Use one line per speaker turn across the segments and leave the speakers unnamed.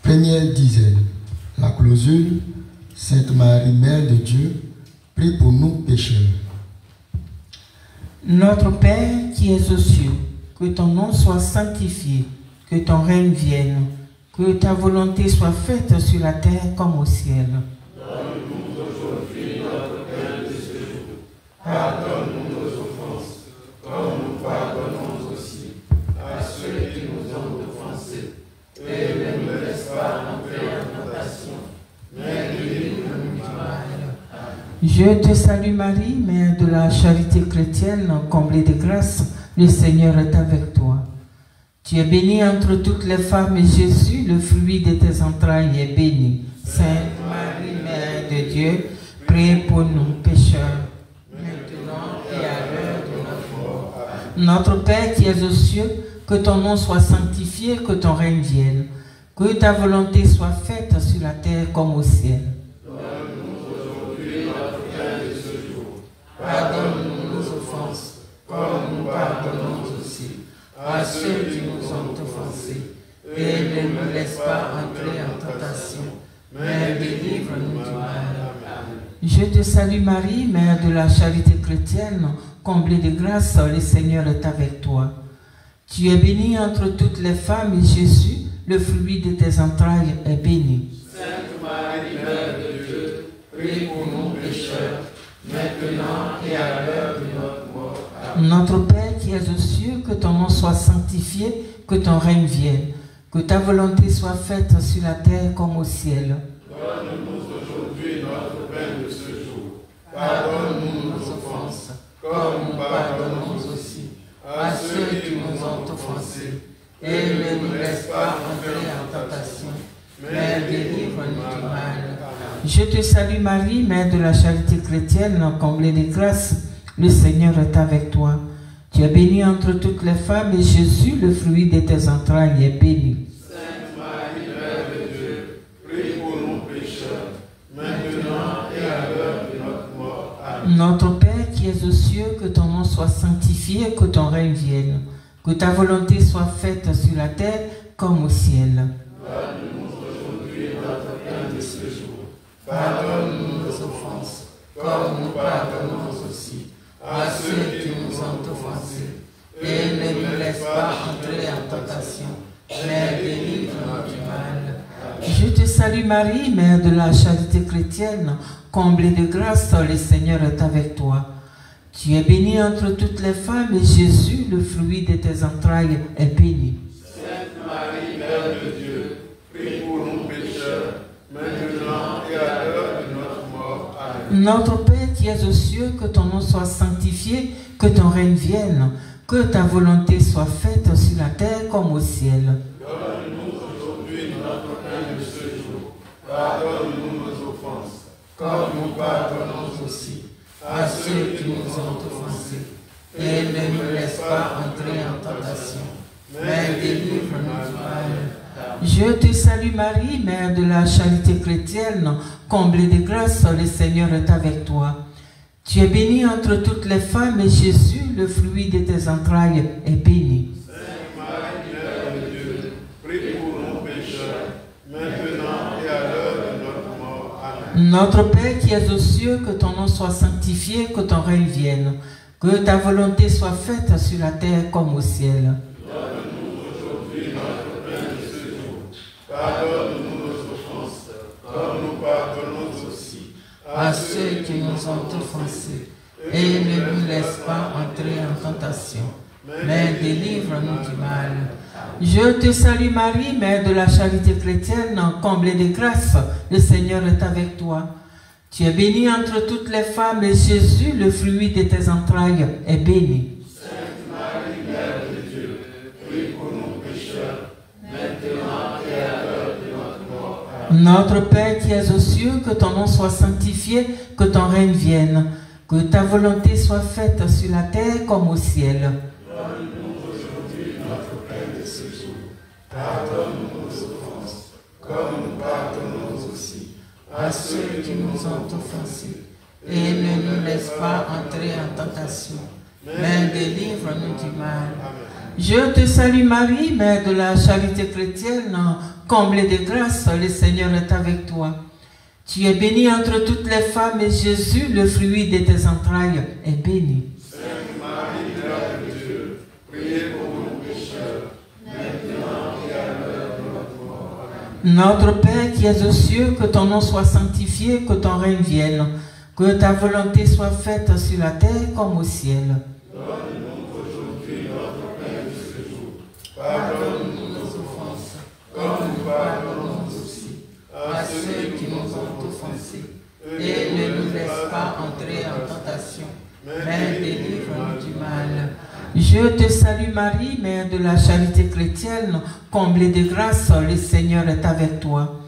Première dizaine. La clausule. Sainte Marie, Mère de Dieu, prie pour nous pécheurs.
Notre Père qui es aux cieux, que ton nom soit sanctifié, que ton règne vienne, que ta volonté soit faite sur la terre comme au ciel.
Donne-nous aujourd'hui notre pain de ce jour. Pardonne-nous nos offenses, comme nous pardonnons aussi à ceux qui nous ont offensés. Et ne nous laisse pas entrer en tentation, mais délivre-nous du mal.
Je te salue Marie, Mère de la charité chrétienne, comblée de grâce, le Seigneur est avec toi. Tu es bénie entre toutes les femmes et Jésus, le fruit de tes entrailles, est béni. Sainte Marie, Mère de Dieu, prie pour nous pécheurs, maintenant et à l'heure de notre mort. Notre Père qui es aux cieux, que ton nom soit sanctifié, que ton règne vienne, que ta volonté soit faite sur la terre comme au ciel.
Pardonne-nous nos offenses, comme nous pardonnons aussi à ceux qui nous ont offensés. Et ne nous laisse pas entrer en tentation, mais délivre-nous du mal.
Je te salue Marie, Mère de la charité chrétienne, comblée de grâce, le Seigneur est avec toi. Tu es bénie entre toutes les femmes et Jésus, le fruit de tes entrailles, est béni.
Sainte Marie, Mère de Dieu, prie pour nous pécheurs, maintenant et à l'heure de notre mort. Amen.
Notre Père qui es aux cieux, que ton nom soit sanctifié, que ton règne vienne, que ta volonté soit faite sur la terre comme au ciel.
Donne-nous aujourd'hui notre pain de ce jour. Pardonne-nous nos offenses, comme nous pardonnons aussi à ceux qui nous ont offensés. Et ne nous laisse pas entrer en tentation, mais délivre-nous du mal.
Je te salue Marie, Mère de la charité chrétienne, comblée de grâce, le Seigneur est avec toi. Tu es bénie entre toutes les femmes et Jésus, le fruit de tes entrailles, est béni.
Sainte Marie, Mère de Dieu, prie pour nous pécheurs, maintenant et à l'heure de notre mort. Amen.
Notre Père qui es aux cieux, que ton nom soit sanctifié, que ton règne vienne, que ta volonté soit faite sur la terre comme au ciel.
Donne-nous aujourd'hui notre pain de ce jour. Pardonne-nous nos offenses, comme nous pardonnons aussi à ceux qui nous ont offensés. Et ne nous laisse pas entrer en tentation, mais délivre-nous du mal.
Je te salue Marie, Mère de la charité chrétienne, comblée de grâce, le Seigneur est avec toi. Tu es bénie entre toutes les femmes et Jésus, le fruit de tes entrailles, est béni.
Sainte Marie, Mère de Dieu, prie pour nous pécheurs, maintenant et à l'heure de notre mort. Amen.
Notre Père qui es aux cieux, que ton nom soit sanctifié, que ton règne vienne, que ta volonté soit faite sur la terre comme au ciel.
Donne-nous aujourd'hui notre pain de ce jour. Pardonne-nous nos offenses, comme nous pardonnons aussi à ceux qui nous ont offensés. Et ne nous laisse pas entrer en tentation, mais délivre-nous du mal.
Je te salue Marie, Mère de la charité chrétienne, comblée de grâce, le Seigneur est avec toi. Tu es bénie entre toutes les femmes et Jésus, le fruit de tes entrailles, est béni.
Sainte Marie, Mère de Dieu, prie pour nous pécheurs, maintenant et à l'heure de notre mort. Amen.
Notre Père qui es aux cieux, que ton nom soit sanctifié, que ton règne vienne, que ta volonté soit faite sur la terre comme au ciel.
Donne-nous aujourd'hui notre pain de ce jour. Pardonne-nous nos offenses, comme nous pardonnons aussi à ceux qui nous ont offensés. Et ne nous laisse pas entrer en tentation, mais délivre-nous du mal.
Je te salue Marie, Mère de la charité chrétienne, comblée de grâce, le Seigneur est avec toi. Tu es bénie entre toutes les femmes et Jésus, le fruit de tes entrailles, est béni.
Sainte Marie, Mère de Dieu, prie pour nous pécheurs, maintenant et à l'heure de notre mort. Amen.
Notre Père qui es aux cieux, que ton nom soit sanctifié, que ton règne vienne, que ta volonté soit faite sur la terre comme au ciel.
Donne-nous aujourd'hui notre pain de ce jour. Pardonne-nous nos offenses, comme nous pardonnons aussi à ceux qui nous ont offensés. Et ne nous laisse pas entrer en tentation, mais délivre-nous du mal.
Je te salue Marie, Mère de la charité chrétienne, comblée de grâce, le Seigneur est avec toi. Tu es bénie entre toutes les femmes et Jésus, le fruit de tes entrailles, est béni.
Sainte Marie, Mère de Dieu, priez pour nous pécheurs, maintenant et à l'heure de notre mort. Amen.
Notre Père qui es aux cieux, que ton nom soit sanctifié, que ton règne vienne, que ta volonté soit faite sur la terre comme au ciel.
Donne-nous aujourd'hui notre pain de ce jour. Pardonne-nous nos offenses, comme nous pardonnons aussi à ceux qui nous ont offensés.
Et ne nous laisse pas entrer en tentation, mais délivre-nous du mal. Je te salue Marie, Mère de la charité chrétienne, comblée de grâce, le Seigneur est avec toi.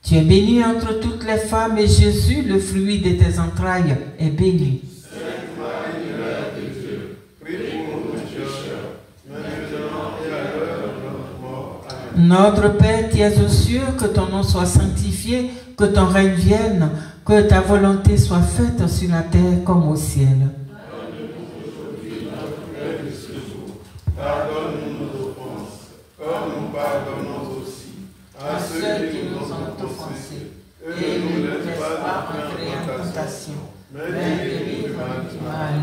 Tu es bénie entre toutes les femmes et Jésus, le fruit de tes entrailles, est béni.
Sainte Marie, Mère de Dieu, prie pour nous pécheurs, maintenant et à l'heure de notre mort. Amen.
Notre Père qui es aux cieux, que ton nom soit sanctifié, que ton règne vienne, que ta volonté soit faite sur la terre comme au ciel.
Donne-nous aujourd'hui notre pain de ce jour. Pardonne-nous nos offenses, comme nous pardonnons aussi à ceux qui nous ont offensés. Et ne nous laisse pas entrer en tentation, mais délivre-nous du mal.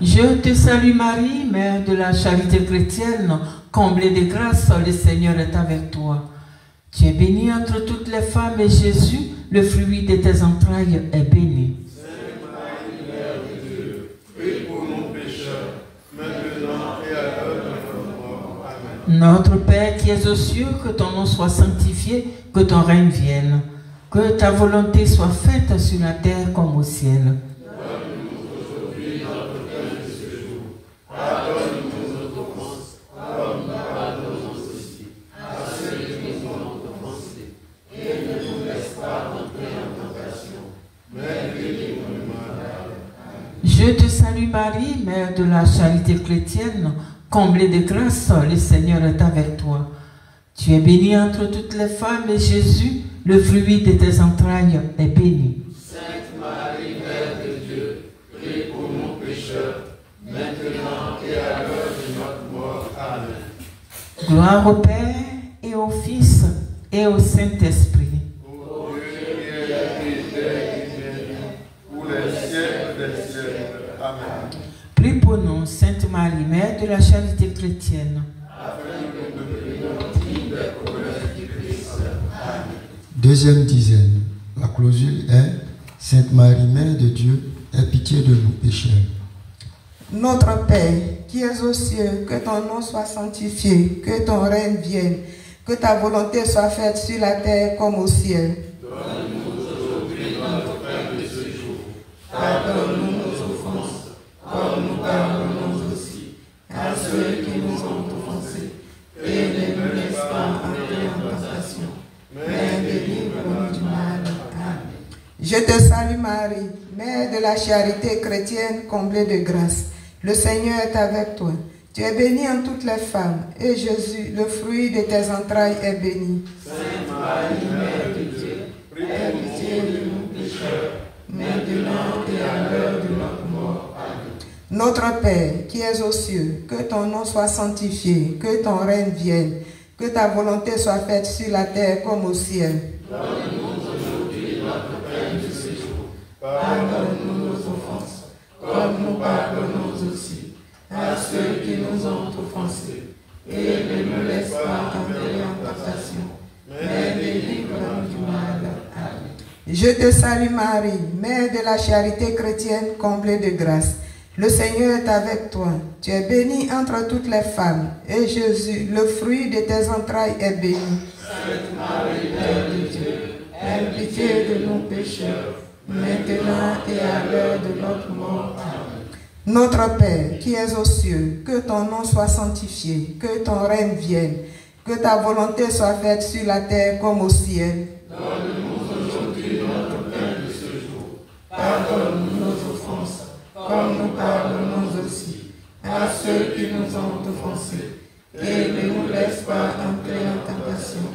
Je te salue Marie, Mère de la charité chrétienne, comblée de grâce, le Seigneur est avec toi. Tu es bénie entre toutes les femmes et Jésus, le fruit de tes entrailles, est béni.
Sainte Marie, Mère de Dieu, prie pour nous pécheurs, maintenant et à l'heure de notre mort. Amen.
Notre Père qui es aux cieux, que ton nom soit sanctifié, que ton règne vienne, que ta volonté soit faite sur la terre comme au ciel.
Donne-nous aujourd'hui notre pain de ce jour. Pardonne-nous nos offenses, comme nous pardonnons aussi à ceux qui nous ont offensés. Et ne nous laisse pas entrer en tentation, mais délivre-nous du mal.
Je te salue Marie, Mère de la charité chrétienne, comblée de grâce, le Seigneur est avec toi. Tu es bénie entre toutes les femmes et Jésus, le fruit de tes entrailles, est béni.
Sainte Marie, Mère de Dieu, prie pour nous pécheurs, maintenant et à l'heure de notre mort. Amen.
Gloire au Père et au Fils et au Saint-Esprit.
Ô Dieu qui es la vie qui vient, pour les siècles des siècles. Amen.
Prie pour nous, Sainte Marie, Mère de la charité chrétienne.
Afin que nous devenions dignes des promesses du Christ. Amen.
Deuxième dizaine. La clausule est Sainte Marie, Mère de Dieu, aie pitié de nous pécheurs.
Notre Père, qui es aux cieux, que ton nom soit sanctifié, que ton règne vienne, que ta volonté soit faite sur la terre comme au ciel.
Donne-nous aujourd'hui notre pain de ce jour. Pardonne-nous nos offenses, comme nous pardonnons aussi à ceux qui nous ont offensés. Et ne nous laisse pas entrer en tentation, mais délivre-nous du mal. Amen.
Je te salue Marie, Mère de la charité chrétienne, comblée de grâce. Le Seigneur est avec toi. Tu es bénie en toutes les femmes, et Jésus, le fruit de tes entrailles, est béni.
Sainte Marie, Mère de Dieu, prie pour pitié de nous pécheurs, maintenant et à l'heure de notre mort. Amen.
Notre Père, qui es aux cieux, que ton nom soit sanctifié, que ton règne vienne, que ta volonté soit faite sur la terre comme au ciel.
Donne-nous aujourd'hui notre pain de ce jour. Pardonne-nous nos offenses, comme nous pardonnons aussi à ceux qui nous ont offensés. Et ne nous laisse pas entrer en tentation, mais délivre-nous du mal. Amen.
Je te salue Marie, Mère de la charité chrétienne, comblée de grâce. Le Seigneur est avec toi. Tu es bénie entre toutes les femmes, et Jésus, le fruit de tes entrailles, est béni.
Sainte Marie, Mère de Dieu, aie pitié de nous pécheurs, maintenant et à l'heure de notre mort. Amen.
Notre Père, qui es aux cieux, que ton nom soit sanctifié, que ton règne vienne, que ta volonté soit faite sur la terre comme au ciel.
Donne-nous aujourd'hui notre pain de ce jour. Pardonne-nous nos offenses, comme nous pardonnons aussi à ceux qui nous ont offensés. Et ne nous laisse pas entrer en tentation,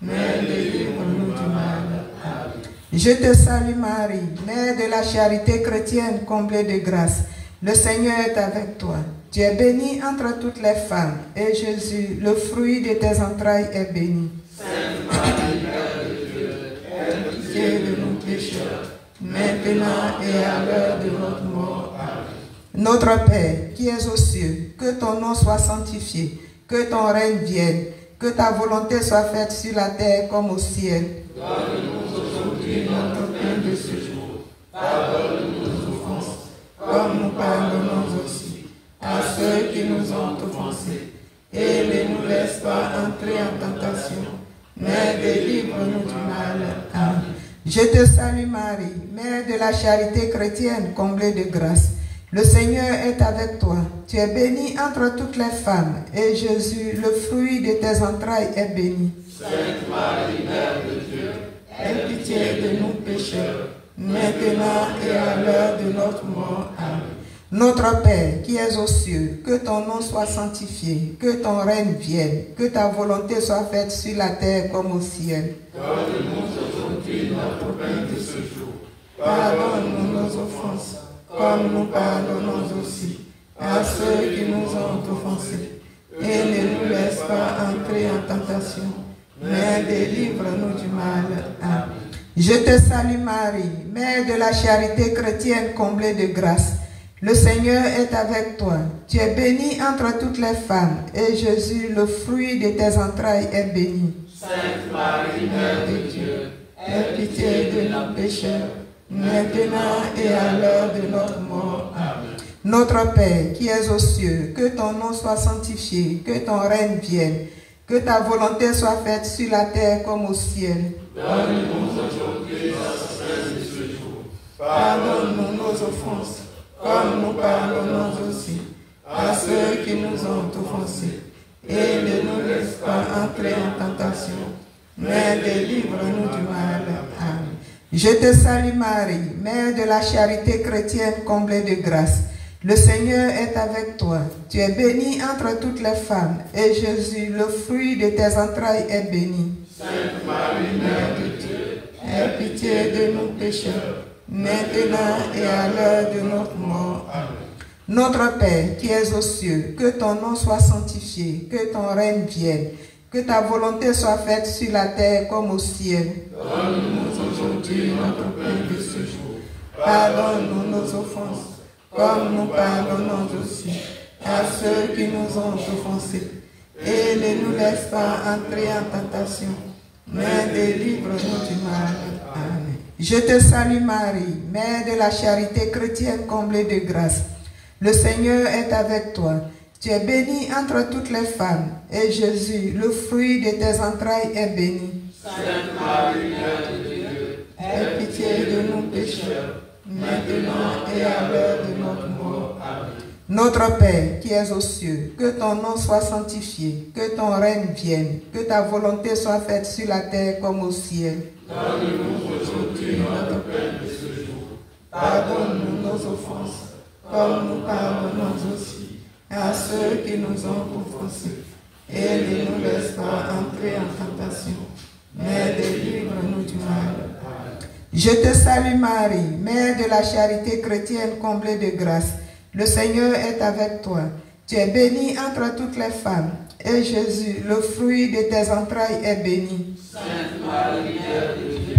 mais délivre-nous du mal. Amen.
Je te salue Marie, Mère de la charité chrétienne, comblée de grâce. Le Seigneur est avec toi. Tu es bénie entre toutes les femmes, et Jésus, le fruit de tes entrailles, est béni.
Sainte Marie, Mère de Dieu, aie pitié de nous pécheurs, maintenant et à l'heure de notre mort. Amen.
Notre Père, qui es aux cieux, que ton nom soit sanctifié, que ton règne vienne, que ta volonté soit faite sur la terre comme au ciel.
Donne-nous aujourd'hui notre pain de ce jour. Pardonne-nous nos offenses, comme nous pardonnons aussi à ceux qui nous ont offensés. Et ne nous laisse pas entrer en tentation, mais délivre-nous du mal. Amen.
Je te salue Marie, Mère de la charité chrétienne, comblée de grâce. Le Seigneur est avec toi. Tu es bénie entre toutes les femmes, et Jésus, le fruit de tes entrailles, est béni.
Sainte Marie, Mère de Dieu, aie pitié de nous pécheurs, maintenant et à l'heure de notre mort. Amen.
Notre Père, qui es aux cieux, que ton nom soit sanctifié, que ton règne vienne, que ta volonté soit faite sur la terre comme au ciel.
Donne-nous aujourd'hui notre pain de ce jour. Pardonne-nous nos offenses, comme nous pardonnons aussi à ceux qui nous ont offensés. Et ne nous laisse pas entrer en tentation, mais délivre-nous du mal. Amen.
Je te salue Marie, Mère de la charité chrétienne, comblée de grâce. Le Seigneur est avec toi. Tu es bénie entre toutes les femmes, et Jésus, le fruit de tes entrailles, est béni.
Sainte Marie, Mère de Dieu, aie pitié de nos pécheurs, maintenant et à l'heure de notre mort. Amen.
Notre Père, qui es aux cieux, que ton nom soit sanctifié, que ton règne vienne, que ta volonté soit faite sur la terre comme au ciel.
Donne-nous aujourd'hui notre pain de ce jour. Pardonne-nous nos offenses, comme nous pardonnons aussi à ceux qui nous ont offensés. Et ne nous laisse pas entrer en tentation, mais délivre-nous du mal. Amen.
Je te salue Marie, Mère de la charité chrétienne, comblée de grâce. Le Seigneur est avec toi. Tu es bénie entre toutes les femmes, et Jésus, le fruit de tes entrailles, est béni.
Sainte Marie, Mère de Dieu, aie pitié de nous pécheurs, maintenant et à l'heure de notre mort. Amen.
Notre Père, qui es aux cieux, que ton nom soit sanctifié, que ton règne vienne, que ta volonté soit faite sur la terre comme au ciel.
Donne-nous aujourd'hui notre pain de ce jour. Pardonne-nous nos offenses, comme nous pardonnons aussi à ceux qui nous ont offensés. Et ne nous laisse pas entrer en tentation, mais délivre-nous du mal. Amen.
Je te salue Marie, Mère de la charité chrétienne, comblée de grâce. Le Seigneur est avec toi. Tu es bénie entre toutes les femmes, et Jésus, le fruit de tes entrailles, est béni.
Sainte Marie, Mère de Dieu, aie pitié de nous pécheurs, maintenant et à l'heure de notre mort. Amen.
Notre Père, qui es aux cieux, que ton nom soit sanctifié, que ton règne vienne, que ta volonté soit faite sur la terre comme au ciel.
Donne-nous aujourd'hui notre pain de ce jour. Pardonne-nous nos offenses, comme nous pardonnons aussi à ceux qui nous ont offensés. Et ne nous laisse pas entrer en tentation, mais délivre-nous du mal. Amen.
Je te salue Marie, Mère de la charité chrétienne, comblée de grâce. Le Seigneur est avec toi. Tu es bénie entre toutes les femmes, et Jésus, le fruit de tes entrailles, est béni.
Sainte Marie, Mère de Dieu,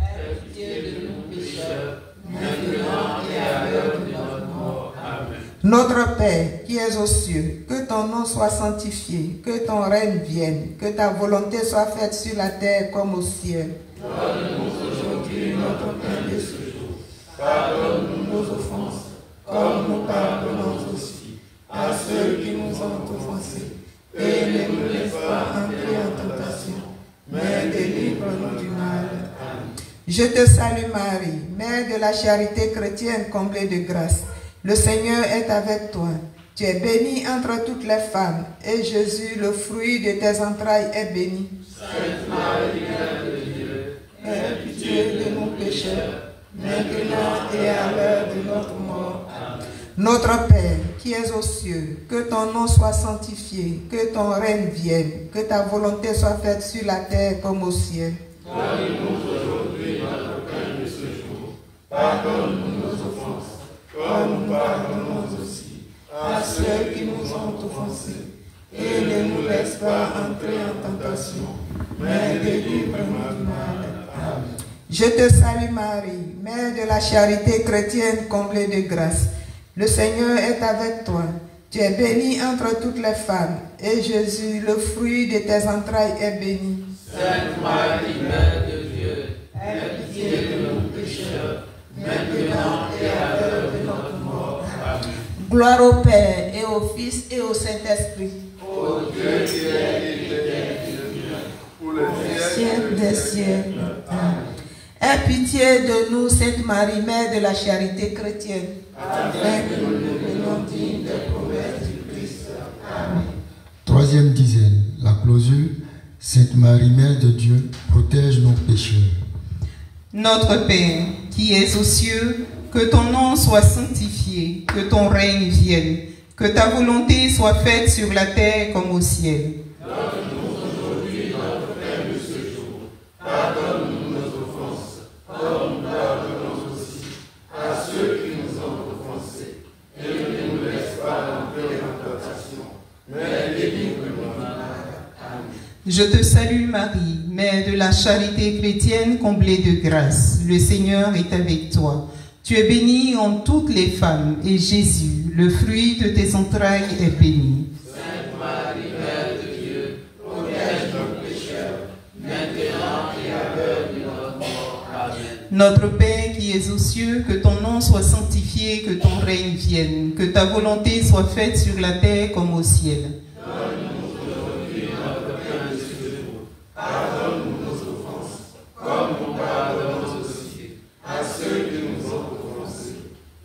aie pitié de nous pécheurs, maintenant et à l'heure de notre mort. Amen.
Notre Père, qui es aux cieux, que ton nom soit sanctifié, que ton règne vienne, que ta volonté soit faite sur la terre comme au ciel.
Donne-nous aujourd'hui notre pain de ce jour. Pardonne-nous nos offenses, comme nous pardonnons aussi à ceux qui nous ont offensés. Et ne nous laisse pas entrer en tentation, mais délivre-nous du mal. Amen.
Je te salue Marie, Mère de la charité chrétienne, comblée de grâce. Le Seigneur est avec toi. Tu es bénie entre toutes les femmes, et Jésus, le fruit de tes entrailles, est béni.
Sainte Marie, Mère de Dieu, aie pitié de nos pécheurs, maintenant et à l'heure de notre mort. Amen.
Notre Père, qui es aux cieux, que ton nom soit sanctifié, que ton règne vienne, que ta volonté soit faite sur la terre comme au ciel.
Donne-nous aujourd'hui notre pain de ce jour. Pardonne-nous nos offenses, comme nous pardonnons aussi à
à ceux qui nous ont offensés, et ne nous laisse pas entrer en tentation, mais délivre-nous du mal. Amen. Je te salue Marie, Mère de la charité chrétienne comblée de grâce. Le Seigneur est avec toi. Tu es bénie entre toutes les femmes, et Jésus, le fruit de tes entrailles, est béni.
Sainte Marie, Mère de Dieu, aie pitié de nous pécheurs, maintenant et à l'heure de notre mort. Amen.
Gloire au Père, et au Fils, et au Saint-Esprit.
Ô Dieu qui es éternel, pour les
Siècle des siècles. Amen. Aie pitié de nous, Sainte Marie, Mère de la charité chrétienne, afin que nous devenions dignes des promesses du Christ. Amen.
Troisième dizaine, la clausule. Sainte Marie, Mère de Dieu, protège nos pécheurs.
Notre Père, qui es aux cieux, que ton nom soit sanctifié, que ton règne vienne, que ta volonté soit faite sur la terre comme au ciel.
Donne-nous aujourd'hui notre pain de ce jour. Pardonne-nous nos offenses, comme nous pardonnons aussi à ceux qui nous ont offensés. Et ne nous laisse pas entrer en tentation, mais délivre-nous du mal. Amen.
Je te salue Marie, Mère de la charité chrétienne comblée de grâce. Le Seigneur est avec toi. Tu es bénie en toutes les femmes, et Jésus, le fruit de tes entrailles, est béni.
Sainte Marie, Mère de Dieu, protège nos pécheurs, maintenant et à l'heure de notre mort. Amen.
Notre Père qui es aux cieux, que ton nom soit sanctifié, que ton règne vienne, que ta volonté soit faite sur la terre comme au ciel.
Donne-nous aujourd'hui notre pain de ce jour. Pardonne-nous nos offenses, comme nous pardonnons aussi à ceux qui nous ont offensés.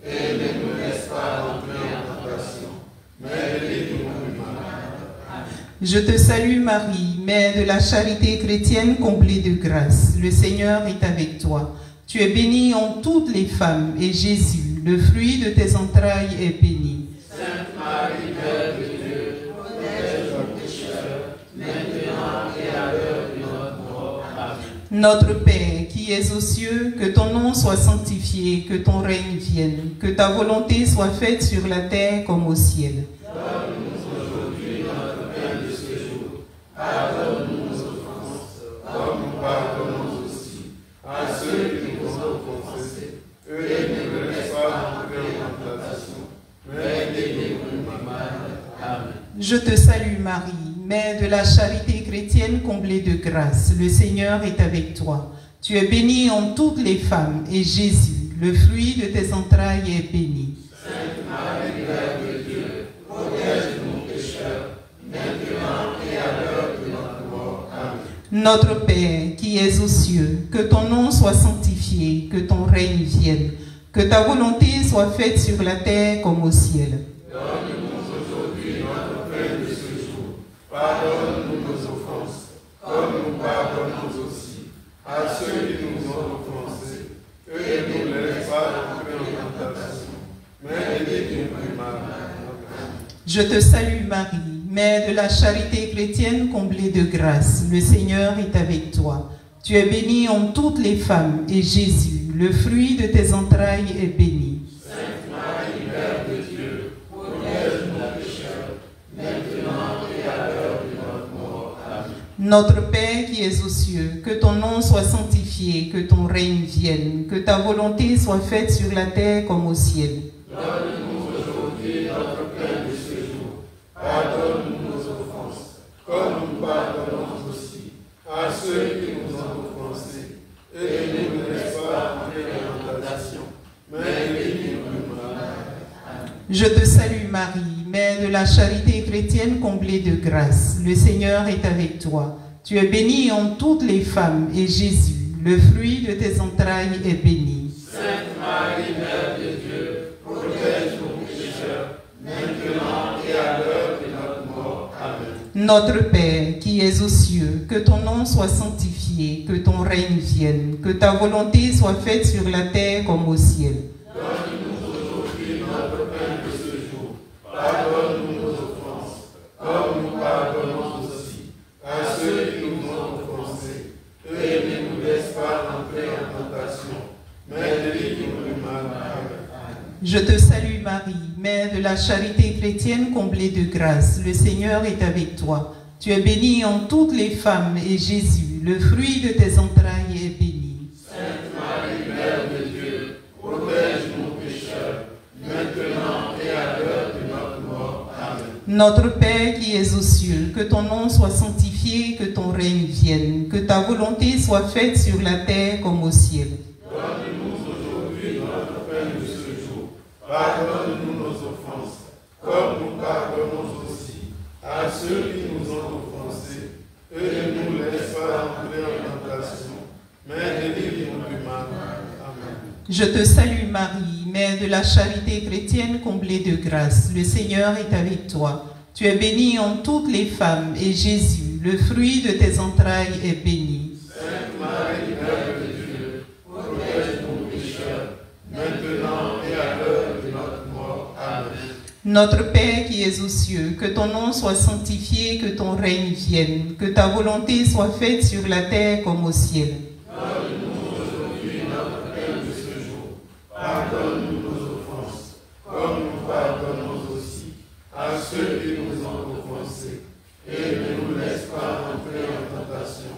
Et ne nous laisse pas entrer en tentation, mais délivre-nous du mal. Amen.
Je te salue Marie, Mère de la charité chrétienne comblée de grâce. Le Seigneur est avec toi. Tu es bénie en toutes les femmes, et Jésus, le fruit de tes entrailles, est béni.
Sainte Marie, Mère de Dieu, protège nos pécheurs, maintenant et à l'heure de notre mort. Amen.
Notre Père, qui es aux cieux, que ton nom soit sanctifié, que ton règne vienne, que ta volonté soit faite sur la terre comme au ciel.
Donne-nous aujourd'hui notre pain de ce jour. Pardonne-nous nos offenses, comme nous pardonnons aussi à ceux qui nous ont offensés. Et ne nous laisse pas entrer en tentation, mais délivre-nous du mal. Amen.
Je te salue Marie, Mère de la charité chrétienne comblée de grâce. Le Seigneur est avec toi. Tu es bénie en toutes les femmes, et Jésus, le fruit de tes entrailles, est béni.
Sainte Marie, Mère de Dieu, protège nos pécheurs, maintenant et à l'heure de notre mort. Amen.
Notre Père, qui es aux cieux, que ton nom soit sanctifié, que ton règne vienne, que ta volonté soit faite sur la terre comme au ciel.
Donne-nous aujourd'hui notre pain de ce jour. Pardonne-nous nos offenses, comme nous pardonnons aussi à ceux qui nous ont offensés. Et ne nous laisse pas entrer en tentation, mais délivre-nous du mal. Amen.
Je te salue Marie, Mère de la charité chrétienne comblée de grâce. Le Seigneur est avec toi. Tu es bénie en toutes les femmes, et Jésus, le fruit de tes entrailles, est béni.
Sainte Marie, Mère de Dieu, protège nos pécheurs, maintenant et à l'heure de notre mort. Amen.
Notre Père qui es aux cieux, que ton nom soit sanctifié, que ton règne vienne, que ta volonté soit faite sur la terre comme au ciel.
Donne-nous aujourd'hui notre pain de ce jour. Pardonne-nous nos offenses, comme nous pardonnons aussi à ceux qui nous ont offensés. Et ne nous laisse pas entrer en tentation, mais délivre-nous du mal. Amen.
Je te salue Marie, Mère de la charité chrétienne comblée de grâce. Le Seigneur est avec toi. Tu es bénie en toutes les femmes, et Jésus, le fruit de tes entrailles, est béni.
Sainte Marie, Mère de Dieu, protège nos pécheurs, maintenant et à l'heure de notre mort. Amen.
Notre Père, qui es aux cieux, que ton nom soit sanctifié, que ton règne vienne, que ta volonté soit faite sur la terre comme au ciel.
Donne-nous aujourd'hui notre pain de ce jour. Pardonne-nous nos offenses, comme nous pardonnons aussi à ceux qui nous ont offensés. Et ne nous laisse pas entrer en tentation, mais délivre-nous du mal. Amen.
Je te salue Marie, Mère de la charité chrétienne chrétienne comblée de grâce, le Seigneur est avec toi. Tu es bénie en toutes les femmes, et Jésus, le fruit de tes entrailles, est béni.
Sainte Marie, Mère de Dieu, protège-nous pécheurs, maintenant et à l'heure de notre mort. Amen.
Notre Père qui es aux cieux, que ton nom soit sanctifié, que ton règne vienne, que ta volonté soit faite sur la terre comme au ciel.
Donne-nous aujourd'hui notre pain de ce jour. Pardonne-nous nos offenses, comme nous pardonnons aussi à ceux qui nous ont offensés. Et ne nous laisse pas entrer en tentation, mais délivre-nous du mal. Amen.
Je te salue Marie, Mère de la charité chrétienne comblée de grâce. Le Seigneur est avec toi. Tu es bénie en toutes les femmes, et Jésus, le fruit de tes entrailles, est béni.
Sainte Marie, Mère de Dieu, protège-nous pécheurs, maintenant et à l'heure de notre mort. Amen.
Notre Père qui es aux cieux, que ton nom soit sanctifié, que ton règne vienne, que ta volonté soit faite sur la terre comme au ciel.
Donne-nous aujourd'hui notre pain de ce jour. Pardonne-nous nos offenses, comme nous pardonnons aussi à ceux qui nous ont offensés. Et ne nous laisse pas entrer en tentation,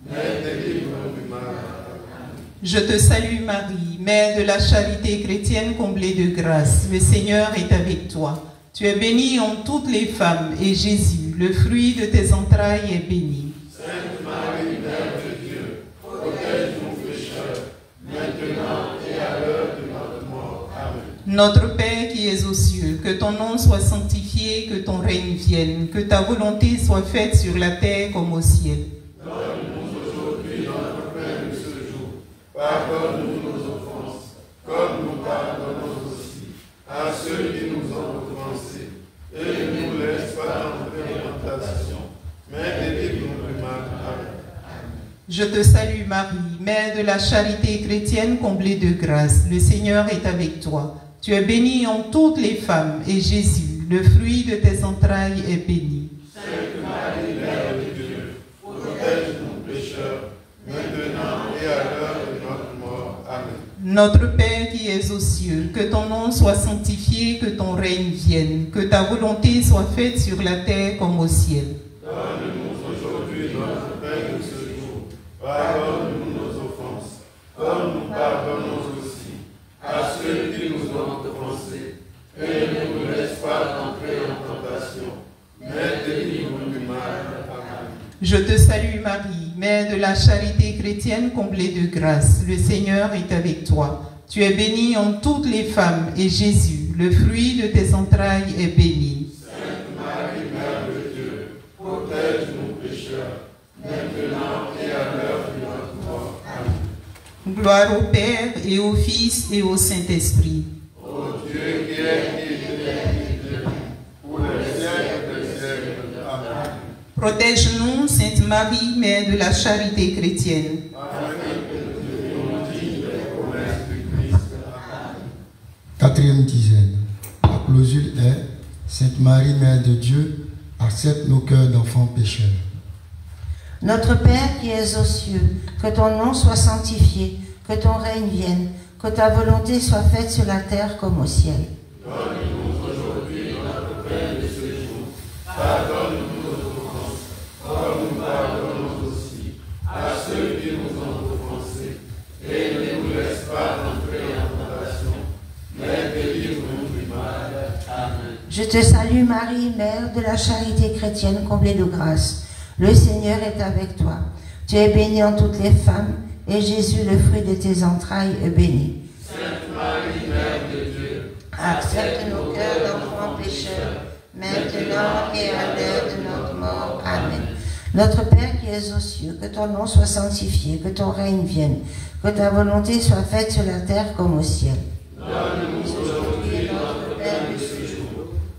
mais délivre-nous du mal. Amen.
Je te salue Marie, Mère de la charité chrétienne comblée de grâce. Le Seigneur est avec toi. Tu es bénie en toutes les femmes, et Jésus, le fruit de tes entrailles, est béni.
Sainte Marie, Mère de Dieu, protège-nous pécheurs, maintenant et à l'heure de notre mort. Amen.
Notre Père qui es aux cieux, que ton nom soit sanctifié, que ton règne vienne, que ta volonté soit faite sur la terre comme au ciel.
Donne-nous aujourd'hui notre pain de ce jour. Pardonne-nous nos offenses, comme nous pardonnons aussi à ceux qui nous ont offensés. Et ne nous laisse pas entrer en tentation, mais délivre-nous du mal. Amen.
Je te salue Marie, Mère de la charité chrétienne comblée de grâce. Le Seigneur est avec toi. Tu es bénie en toutes les femmes, et Jésus, le fruit de tes entrailles, est béni.
Sainte Marie, Mère de Dieu, protège-nous pécheurs, maintenant et à l'heure de notre mort. Amen.
Notre Père qui es aux cieux, que ton nom soit sanctifié, que ton règne vienne, que ta volonté soit faite sur la terre comme au ciel.
Donne-nous aujourd'hui notre pain de ce jour. Pardonne-nous nos offenses, comme nous pardonnons aussi à ceux qui nous ont offensés. Et ne nous laisse pas entrer en tentation, mais délivre-nous du mal. Amen.
Je te salue Marie, Mère de la charité chrétienne comblée de grâce. Le Seigneur est avec toi. Tu es bénie en toutes les femmes, et Jésus, le fruit de tes entrailles, est béni.
Sainte Marie, Mère de Dieu, protège-nous pécheurs, maintenant et à l'heure de notre mort. Amen.
Gloire au Père, et au Fils, et au Saint-Esprit.
Ô Dieu qui est, pour les siècles des siècles. Amen.
Protège-nous, Sainte Marie, Mère de la charité chrétienne.
Afin que nous devions dignes des promesses du Christ. Amen.
Quatrième dizaine. La clausule est Sainte Marie, Mère de Dieu, accepte nos cœurs d'enfants pécheurs.
Notre Père qui es aux cieux, que ton nom soit sanctifié, que ton règne vienne, que ta volonté soit faite sur la terre comme au ciel.
Donne-nous aujourd'hui notre pain de ce jour. Pardonne-nous nos offenses, comme nous pardonnons aussi à ceux qui nous ont offensés. Et ne nous laisse pas entrer en tentation, mais délivre-nous du mal. Amen.
Je te salue Marie, Mère de la charité chrétienne comblée de grâce. Le Seigneur est avec toi. Tu es bénie en toutes les femmes, et Jésus, le fruit de tes entrailles, est béni.
Sainte Marie, Mère de Dieu,
Accepte nos cœurs d'enfants pécheurs, maintenant et à l'heure de notre mort. Amen. Notre Père qui es aux cieux, que ton nom soit sanctifié, que ton règne vienne, que ta volonté soit faite sur la terre comme au ciel.
donne-nous aujourd'hui notre pain de ce jour.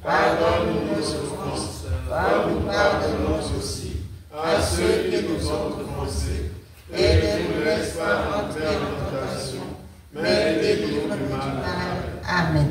Pardonne-nous nos offenses, comme nous pardonnons aussi à ceux qui nous ont offensés. Et ne nous laisse pas entrer en tentation, mais délivre-nous du mal.
Amen.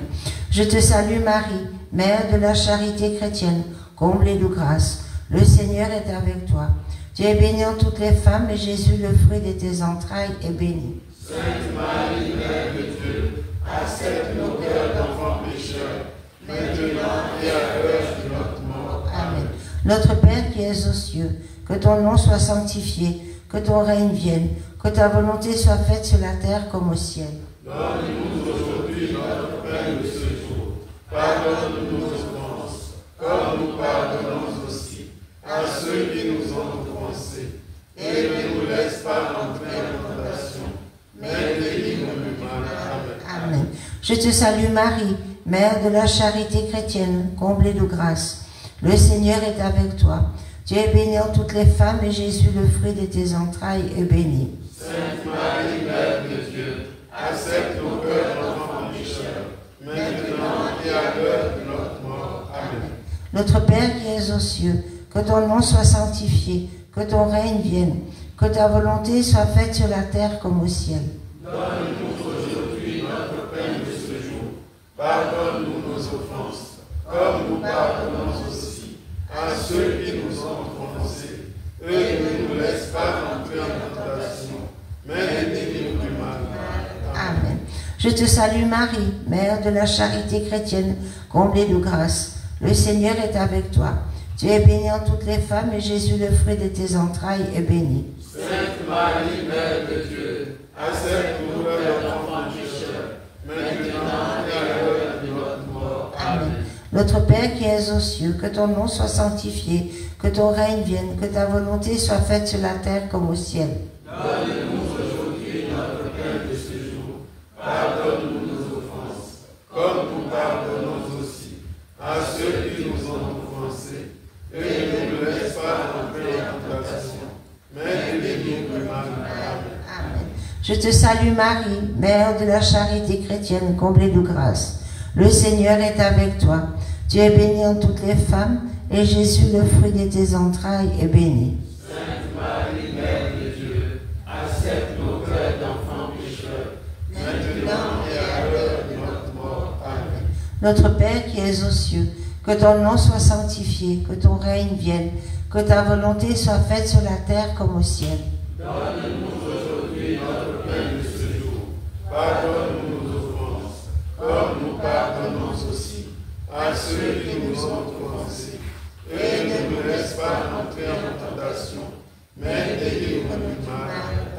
Je te salue Marie, Mère de la charité chrétienne, comblée de grâce. Le Seigneur est avec toi. Tu es bénie en toutes les femmes, et Jésus, le fruit de tes entrailles, est béni.
Sainte Marie, Mère de Dieu, accepte nos cœurs d'enfants pécheurs, maintenant et à l'heure de notre mort.
Amen. Notre Père qui es aux cieux, que ton nom soit sanctifié, que ton règne vienne, que ta volonté soit faite sur la terre comme au ciel.
Donne-nous aujourd'hui notre pain de ce jour. Pardonne-nous nos offenses, comme nous pardonnons aussi à ceux qui nous ont offensés. Et ne nous laisse pas entrer en tentation, mais délivre-nous du mal. Amen.
Amen. Je te salue Marie, Mère de la charité chrétienne, comblée de grâce. Le Seigneur est avec toi. Tu es bénie en toutes les femmes et Jésus, le fruit de tes entrailles, est béni.
Sainte Marie, Mère de Dieu, accepte nos cœurs d'enfants pécheurs, maintenant et à l'heure de notre mort. Amen.
Notre Père qui es aux cieux, que ton nom soit sanctifié, que ton règne vienne, que ta volonté soit faite sur la terre comme au ciel.
Donne-nous aujourd'hui notre pain de ce jour. Pardonne-nous nos offenses, comme nous pardonnons aussi à ceux qui nous ont offensés. Et ne nous laisse pas entrer en tentation, mais délivre-nous du mal.
Amen. Je te salue Marie, Mère de la charité chrétienne, comblée de grâce. Le Seigneur est avec toi. Tu es bénie en toutes les femmes et Jésus, le fruit de tes entrailles, est béni.
Sainte Marie, Mère de Dieu, accepte nos cœurs d'enfants pécheurs, maintenant et à l'heure de notre mort. Amen.
Notre Père qui es aux cieux, que ton nom soit sanctifié, que ton règne vienne, que ta volonté soit faite sur la terre comme au ciel.
Donne-nous aujourd'hui notre pain de ce jour. Pardonne-nous nos offenses, comme nous pardonnons aussi à ceux qui nous ont offensés. Et ne nous laisse pas entrer en tentation, mais délivre-nous du mal.
Amen. Je te salue Marie, Mère de la charité chrétienne, comblée de grâce. Le Seigneur est avec toi. Tu es bénie en toutes les femmes, et Jésus, le fruit de tes entrailles, est béni.
Sainte Marie, Mère de Dieu, accepte nos cœurs d'enfants pécheurs, maintenant et à l'heure de notre mort. Amen.
Notre Père qui es aux cieux, que ton nom soit sanctifié, que ton règne vienne, que ta volonté soit faite sur la terre comme au ciel.
Donne-nous aujourd'hui notre pain de ce jour. Pardonne-nous nos offenses, comme nous pardonnons aussi à ceux qui nous ont offensés. Et ne nous laisse pas entrer en tentation, mais délivre-nous du mal.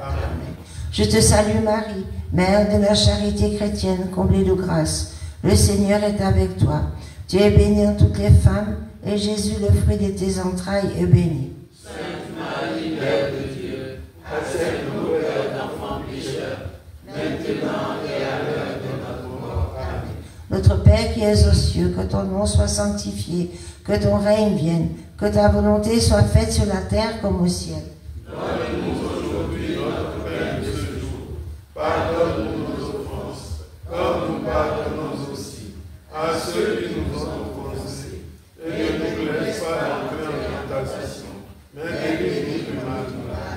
Amen.
Je te salue Marie, Mère de la charité chrétienne, comblée de grâce. Le Seigneur est avec toi. Tu es bénie en toutes les femmes, et Jésus, le fruit de tes entrailles, est béni.
Sainte Marie, Mère de Dieu, accepte nos cœurs d'enfants pécheurs, maintenant et à l'heure de notre mort. Amen.
Notre Père qui es aux cieux, que ton nom soit sanctifié, que ton règne vienne, que ta volonté soit faite sur la terre comme au ciel.
Donne-nous aujourd'hui notre pain de ce jour. Pardonne-nous nos offenses, comme nous pardonnons aussi à ceux qui nous ont offensés. Et ne nous laisse pas entrer en tentation, mais délivre-nous du mal.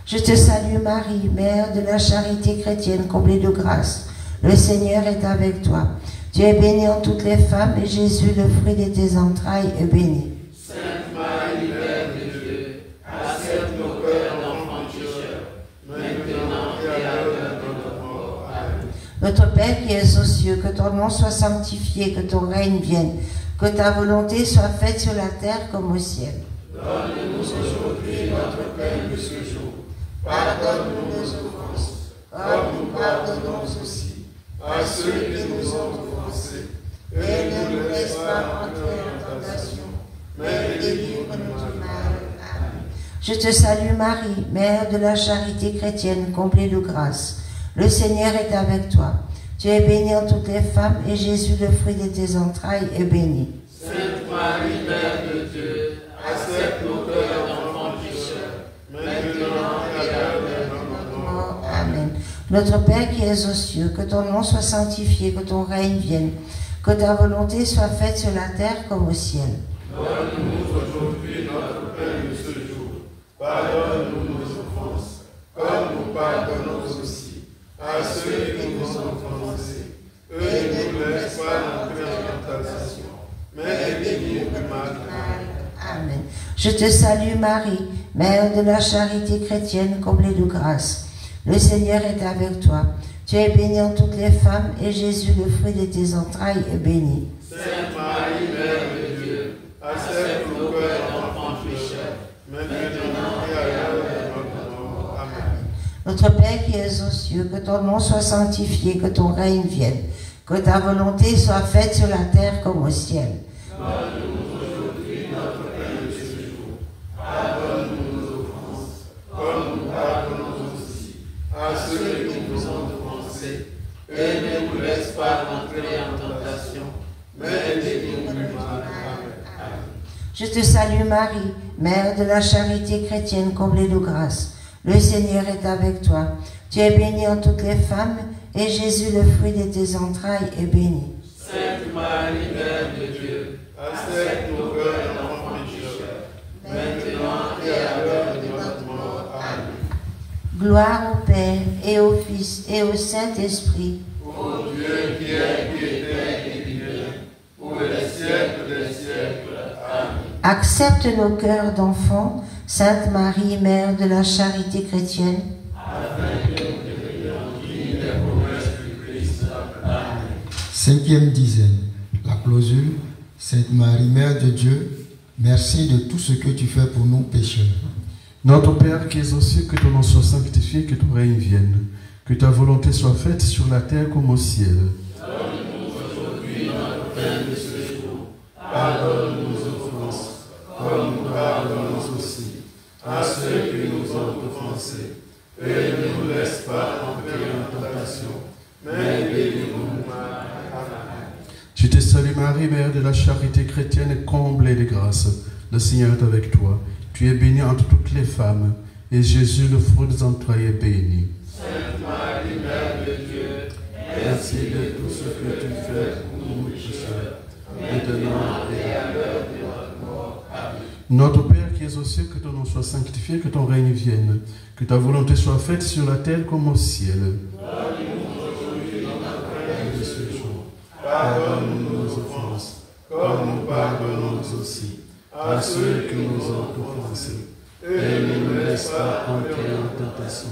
Je te salue Marie, Mère de la charité chrétienne, comblée de grâce. Le Seigneur est avec toi. Tu es bénie en toutes les femmes, et Jésus, le fruit de tes entrailles, est béni.
Sainte Marie, Mère de Dieu, accepte nos cœurs d'enfants pécheurs, maintenant et à l'heure de notre mort. Amen.
Notre Père qui es aux cieux, que ton nom soit sanctifié, que ton règne vienne, que ta volonté soit faite sur la terre comme au ciel.
Donne-nous aujourd'hui notre pain de ce jour. Pardonne-nous nos offenses, comme nous pardonnons aussi à ceux qui nous ont offensés. Et ne nous laisse pas entrer en tentation, mais délivre-nous du mal. Amen.
Je te salue Marie, Mère de la charité chrétienne, comblée de grâce. Le Seigneur est avec toi. Tu es bénie en toutes les femmes, et Jésus, le fruit de tes entrailles, est béni.
Sainte Marie, Mère de Dieu, accepte nos cœurs d'enfants pécheurs, maintenant et à l'heure de notre mort.
Amen. Notre Père qui es aux cieux, que ton nom soit sanctifié, que ton règne vienne, que ta volonté soit faite sur la terre comme au ciel.
Donne-nous aujourd'hui notre pain de ce jour. Pardonne-nous nos offenses, comme nous pardonnons aussi à ceux qui nous ont offensés. Et ne nous laisse pas entrer en tentation, mais délivre-nous du mal.
Amen. Je te salue Marie, Mère de la charité chrétienne, comblée de grâce. Le Seigneur est avec toi. Tu es bénie entre toutes les femmes, et Jésus, le fruit de tes entrailles, est béni.
Sainte Marie, Mère de Dieu, accepte nos cœurs d'enfants pécheurs, maintenant et à l'heure de notre mort. Amen.
Notre Père qui es aux cieux, que ton nom soit sanctifié, que ton règne vienne, que ta volonté soit faite sur la terre comme au ciel.
Donne-nous aujourd'hui notre pain de ce jour. Pardonne-nous nos offenses, comme nous pardonnons aussi à ceux qui nous ont offensés. Et ne nous laisse pas entrer en tentation, mais délivre-nous du mal. Amen.
Je te salue Marie, Mère de la charité chrétienne comblée de grâce. Le Seigneur est avec toi. Tu es bénie en toutes les femmes, et Jésus, le fruit de tes entrailles, est béni.
Sainte Marie, Mère de Dieu, accepte nos cœurs d'enfants pécheurs, maintenant et à l'heure de notre mort. Amen.
Gloire au Père, et au Fils, et au Saint-Esprit.
Ô Dieu qui était et qui vient, pour les siècles des siècles. Amen.
Accepte nos cœurs d'enfants, Sainte Marie, Mère de la charité chrétienne.
Afin que nous devenions dignes des promesses du Christ. Amen.
Cinquième dizaine, la clausule. Sainte Marie, Mère de Dieu, merci de tout ce que tu fais pour nous pécheurs.
Notre Père qui es aux cieux, que ton nom soit sanctifié, que ton règne vienne, que ta volonté soit faite sur la terre comme au ciel.
Donne-nous aujourd'hui notre pain de ce jour. Pardonne-nous nos offenses, comme nous pardonnons aussi à ceux qui nous ont offensés. Et ne nous laisse pas entrer en tentation, mais délivre-nous du mal. Amen.
Je te salue Marie, Mère de la charité chrétienne, comblée de grâce. Le Seigneur est avec toi. Tu es bénie entre toutes les femmes, et Jésus, le fruit des entrailles, est béni.
Sainte Marie, Mère de Dieu, merci de tout ce que tu fais pour nous pécheurs, maintenant et à l'heure de notre mort. Amen.
Notre Père qui es aux cieux, que ton nom soit sanctifié, que ton règne vienne, que ta volonté soit faite sur la terre comme au ciel.
Donne-nous aujourd'hui notre pain de ce jour. Pardonne-nous nos offenses, comme nous pardonnons aussi à ceux qui nous ont offensés. Et ne nous laisse pas entrer en tentation,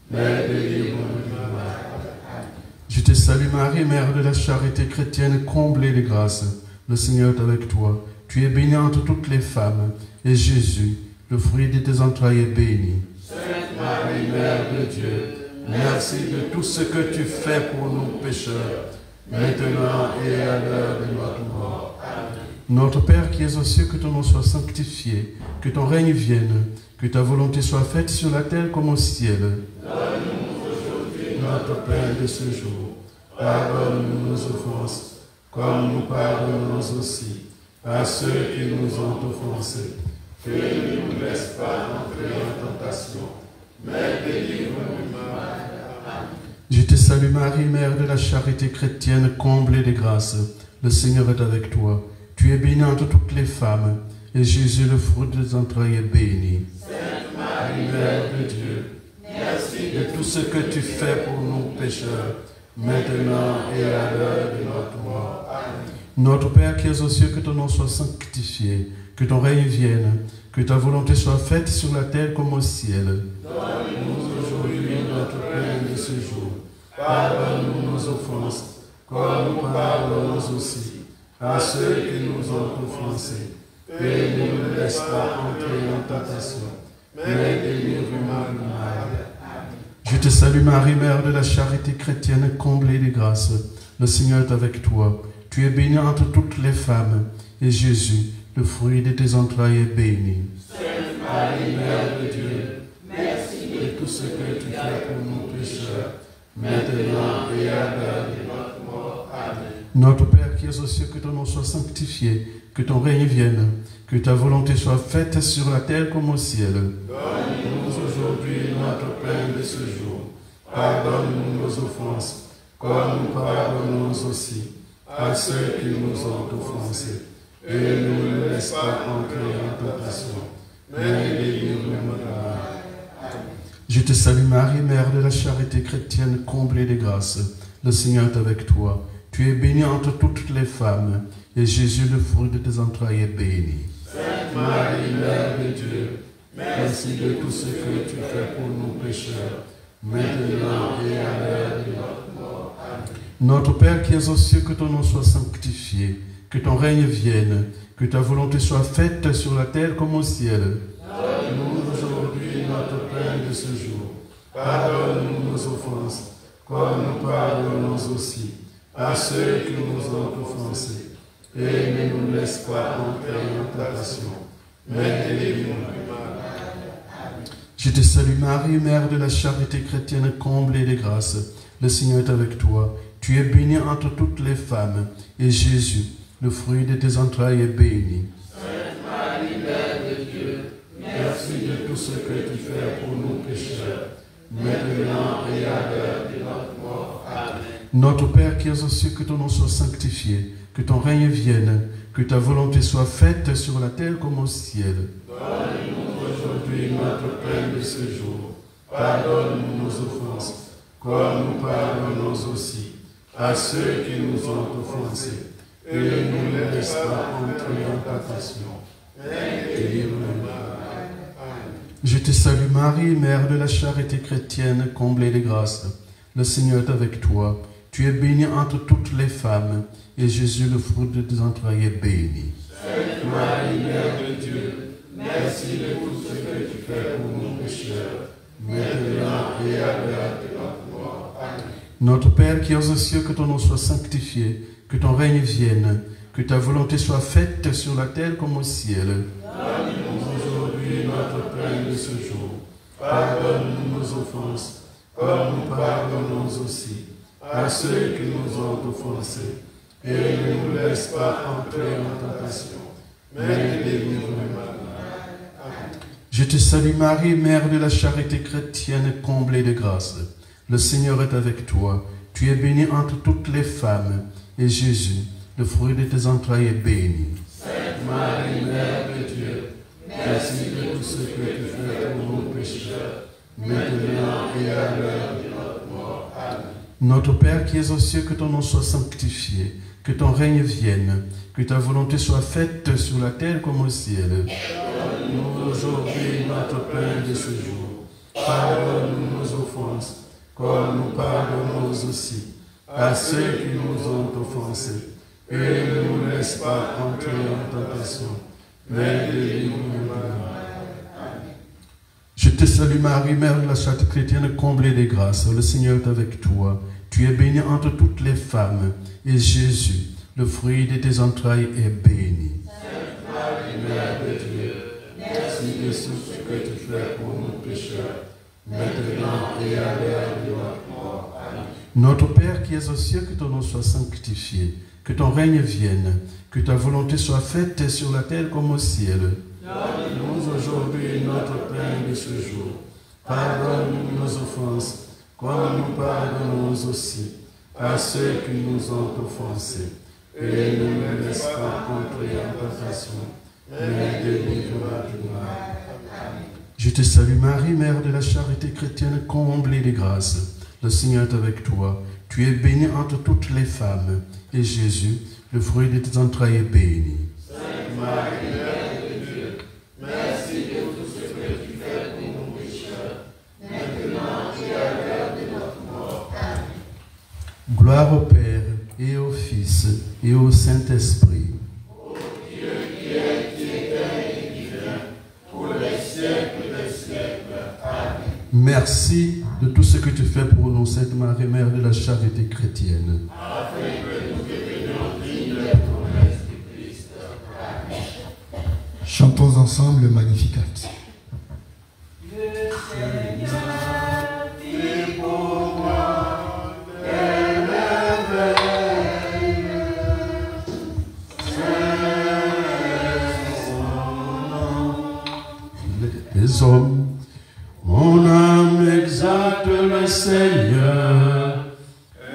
mais délivre-nous du mal.
Je te salue Marie, Mère de la charité chrétienne, comblée de grâce. Le Seigneur est avec toi. Tu es bénie entre toutes les femmes, et Jésus, le fruit de tes entrailles, est béni.
Sainte Marie, Mère de Dieu, merci de tout ce que tu fais pour nous pécheurs, maintenant et à l'heure de notre mort. Amen.
Notre Père qui es aux cieux, que ton nom soit sanctifié, que ton règne vienne, que ta volonté soit faite sur la terre comme au ciel.
Donne-nous aujourd'hui notre pain de ce jour. Pardonne-nous nos offenses, comme nous pardonnons aussi à ceux qui nous ont offensés. Et ne nous laisse pas entrer en tentation, mais délivre-nous du mal. Amen.
Je te salue Marie, Mère de la charité chrétienne, comblée de grâce. Le Seigneur est avec toi. Tu es bénie entre toutes les femmes, et Jésus, le fruit de tes entrailles, est béni.
Sainte Marie, Mère de Dieu, merci de tout ce que tu fais pour nous pécheurs, maintenant et à l'heure de notre mort. Amen.
Notre Père qui es aux cieux, que ton nom soit sanctifié, que ton règne vienne, que ta volonté soit faite sur la terre comme au ciel.
Donne-nous aujourd'hui notre pain de ce jour. Pardonne-nous nos offenses, comme nous pardonnons aussi à ceux qui nous ont offensés. Et ne nous laisse pas entrer en tentation, mais délivre-nous du mal. Amen.
Je te salue Marie, Mère de la charité chrétienne, comblée de grâce. Le Seigneur est avec toi. Tu es bénie entre toutes les femmes, et Jésus, le fruit de tes entrailles, est béni.
Sainte Marie, Mère de Dieu, merci de tout ce que tu fais pour nous pécheurs, maintenant et à l'heure de notre mort. Amen.
Notre Père qui es aux cieux, que ton nom soit sanctifié, que ton règne vienne, que ta volonté soit faite sur la terre comme au ciel.
Donne-nous aujourd'hui notre pain de ce jour. Pardonne-nous nos offenses, comme nous pardonnons aussi à ceux qui nous ont offensés. Et ne nous laisse pas entrer en tentation, mais délivre-nous du mal. Amen.
Je te salue Marie, Mère de la charité chrétienne, comblée de grâce. Le Seigneur est avec toi. Tu es bénie entre toutes les femmes, et Jésus, le fruit de tes entrailles, est béni.
Sainte Marie, Mère de Dieu, merci de tout ce que tu fais pour nous pécheurs,
maintenant et à l'heure de notre mort. Amen. Notre Père qui es aux cieux, que ton nom soit sanctifié, que ton règne vienne, que ta volonté soit faite sur la terre comme au ciel. Donne-nous aujourd'hui notre pain de ce jour. Pardonne-nous nos offenses, comme nous pardonnons aussi à ceux qui nous ont offensés. Et ne nous laisse pas entrer en tentation, mais délivre-nous du mal. Je te salue Marie, Mère de la charité chrétienne, comblée de grâce. Le Seigneur est avec toi. Tu es bénie entre toutes les femmes, et Jésus, le fruit de tes entrailles, est béni.
Sainte Marie, Mère de Dieu, merci de tout ce que tu fais pour nous pécheurs, maintenant et à l'heure de notre mort. Amen.
Notre Père qui es aux cieux, que ton nom soit sanctifié, que ton règne vienne, que ta volonté soit faite sur la terre comme au ciel.
Donne-nous aujourd'hui notre pain de ce jour. Pardonne-nous nos offenses, comme nous pardonnons aussi à ceux qui nous ont offensés. Et ne nous laisse pas entrer en tentation, mais délivre-nous du mal. Amen.
Je te salue Marie, Mère de la charité chrétienne, comblée de grâce. Le Seigneur est avec toi. Tu es bénie entre toutes les femmes, et Jésus, le fruit de tes entrailles, est béni.
Sainte Marie, Mère de Dieu, merci de tout ce que tu fais pour nous pécheurs, maintenant et à l'heure de notre mort. Amen.
Notre Père qui es aux cieux, que ton nom soit sanctifié, que ton règne vienne, que ta volonté soit faite sur la terre comme au ciel.
Donne-nous aujourd'hui notre pain de ce jour. Pardonne-nous nos offenses, comme nous pardonnons aussi à ceux qui nous ont offensés. Et ne nous laisse pas entrer en tentation, mais délivre-nous du mal. Amen.
Je te salue Marie, Mère de la charité chrétienne, comblée de grâce. Le Seigneur est avec toi. Tu es bénie entre toutes les femmes, et Jésus, le fruit de tes entrailles, est béni.
Sainte Marie, Mère de Dieu, merci de tout ce que tu fais pour nous pécheurs, maintenant et à l'heure de notre mort. Amen.
Notre Père qui es aux cieux, que ton nom soit sanctifié, que ton règne vienne, que ta volonté soit faite sur la terre comme au ciel.
Donne-nous aujourd'hui notre pain de ce jour. Pardonne-nous nos offenses, comme nous pardonnons aussi à ceux qui nous ont offensés. Et ne nous laisse pas entrer en tentation, mais délivre-nous du mal. Amen.
Je te salue Marie, Mère de la charité chrétienne, comblée de grâce. Le Seigneur est avec toi. Tu es bénie entre toutes les femmes, et Jésus, le fruit de tes entrailles, est béni.
Sainte Marie, Mère de Dieu, merci de tout ce que tu fais pour nous pécheurs, maintenant et à l'heure de notre mort. Amen.
Notre Père qui es aux cieux, que ton nom soit sanctifié, que ton règne vienne, que ta volonté soit faite sur la terre comme au ciel.
Donne-nous aujourd'hui notre pain de ce jour. Pardonne-nous nos offenses, comme nous pardonnons aussi à ceux qui nous ont offensés. Et ne nous laisse pas entrer en tentation, mais délivre-nous du mal. Amen.
Je te salue Marie, Mère de la charité chrétienne, comblée de grâce. Le Seigneur est avec toi. Tu es bénie entre toutes les femmes, et Jésus, le fruit de tes entrailles, est béni.
Sainte Marie, Mère de Dieu, merci de tout ce que tu fais pour nous pécheurs, maintenant et à l'heure de notre mort. Amen.
Gloire au Père, et au Fils, et au Saint-Esprit.
Ô Dieu qui est et qui vient, pour les siècles des siècles. Amen.
Merci de tout ce que tu fais pour nous, Sainte Marie, Mère de la charité chrétienne.
Afin que nous devenions dignes de ton reste du Christ. Amen.
Chantons ensemble le Magnificat.
Les hommes, mon âme exalte le Seigneur,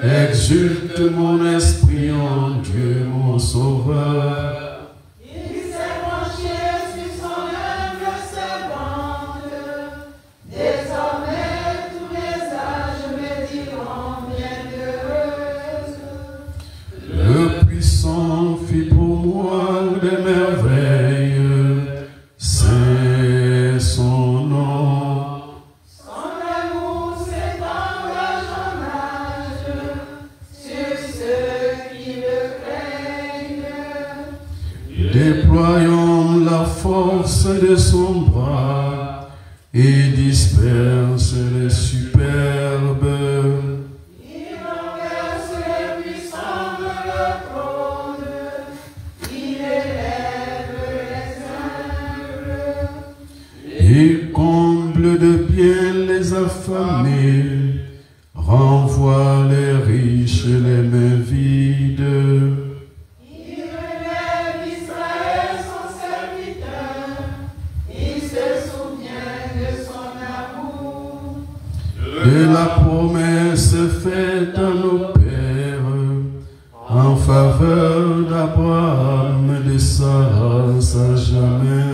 exulte mon esprit en Dieu mon Sauveur.
Il s'est penché sur son humble servante, désormais tous les âges me diront bienheureuse.
Le puissant fit pour moi des merveilles, c'est son nom.
Son amour s'est
déployant la force de son bras et disperse les superbes.
Il renverse les puissants de leur trône, il élève les humbles.
Et comble de bien les affamés, renvoie les riches les mains vides.
Il relève Israël son serviteur, il se souvient de son amour.
De la promesse faite à nos pères en faveur d'Abraham et de Sarah à jamais.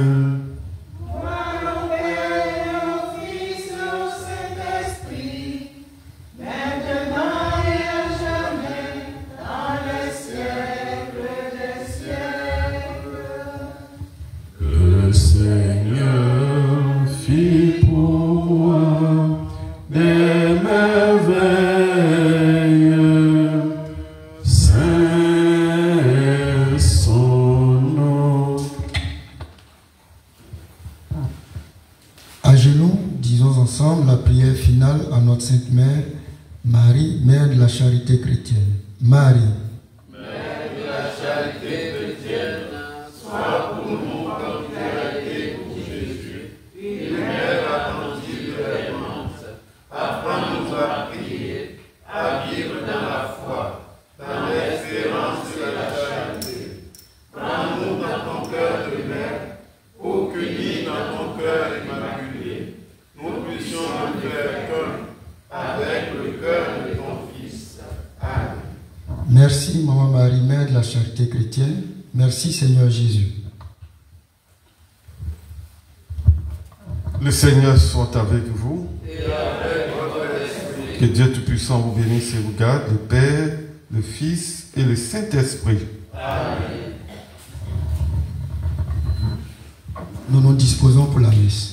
Gloire au Père et au Fils et au Saint-Esprit, maintenant et à jamais, dans les siècles des siècles.
Le Seigneur fit pour moi des merveilles, saint son nom.
À genoux, disons ensemble la prière finale à notre Sainte Mère, Marie, Mère de la Charité chrétienne. Marie,
Mère de la charité chrétienne, sois pour nous comme tu as été pour Jésus, une mère attentive et aimante. Apprends-nous à prier, à vivre dans la foi, dans l'espérance et la charité. Prends-nous dans ton cœur de mère, pour qu'unis dans ton cœur immaculé, nous puissions nous faire qu'un avec le cœur de ton Fils. Amen.
merci Maman Marie, Mère de la Charité chrétienne. Merci Seigneur Jésus.
Le Seigneur soit avec vous.
Et avec votre esprit.
Que Dieu Tout-Puissant vous bénisse et vous garde, le Père, le Fils et le Saint-Esprit.
Amen.
Nous nous disposons pour la messe.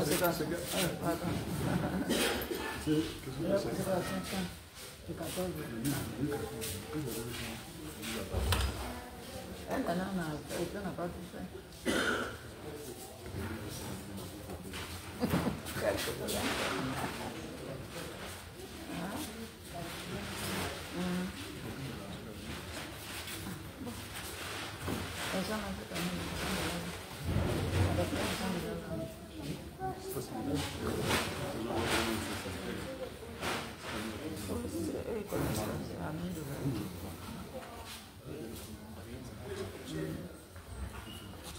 conséquence. Pardon. La conséquence, c'est 14 elle n'a pas tout fait.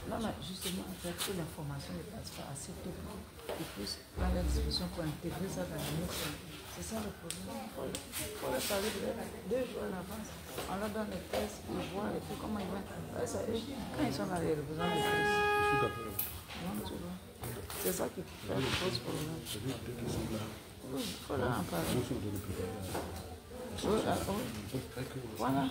Non, mais justement, en fait, que l'information ne passe pas assez tôt et plus prendre la discussion pour intégrer ça dans la mission. C'est ça le problème. Il faut leur parler 2 jours en avance. On leur donne les tests, ils voient et puis comment ils vont. Quand ils sont là, ils ont besoin des tests. Non, tu vois. C'est ça qui pose problème. Oui, il faut leur en parler. Voilà.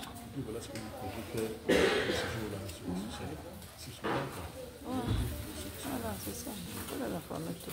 Voilà, c'est ça. Voilà la forme tout.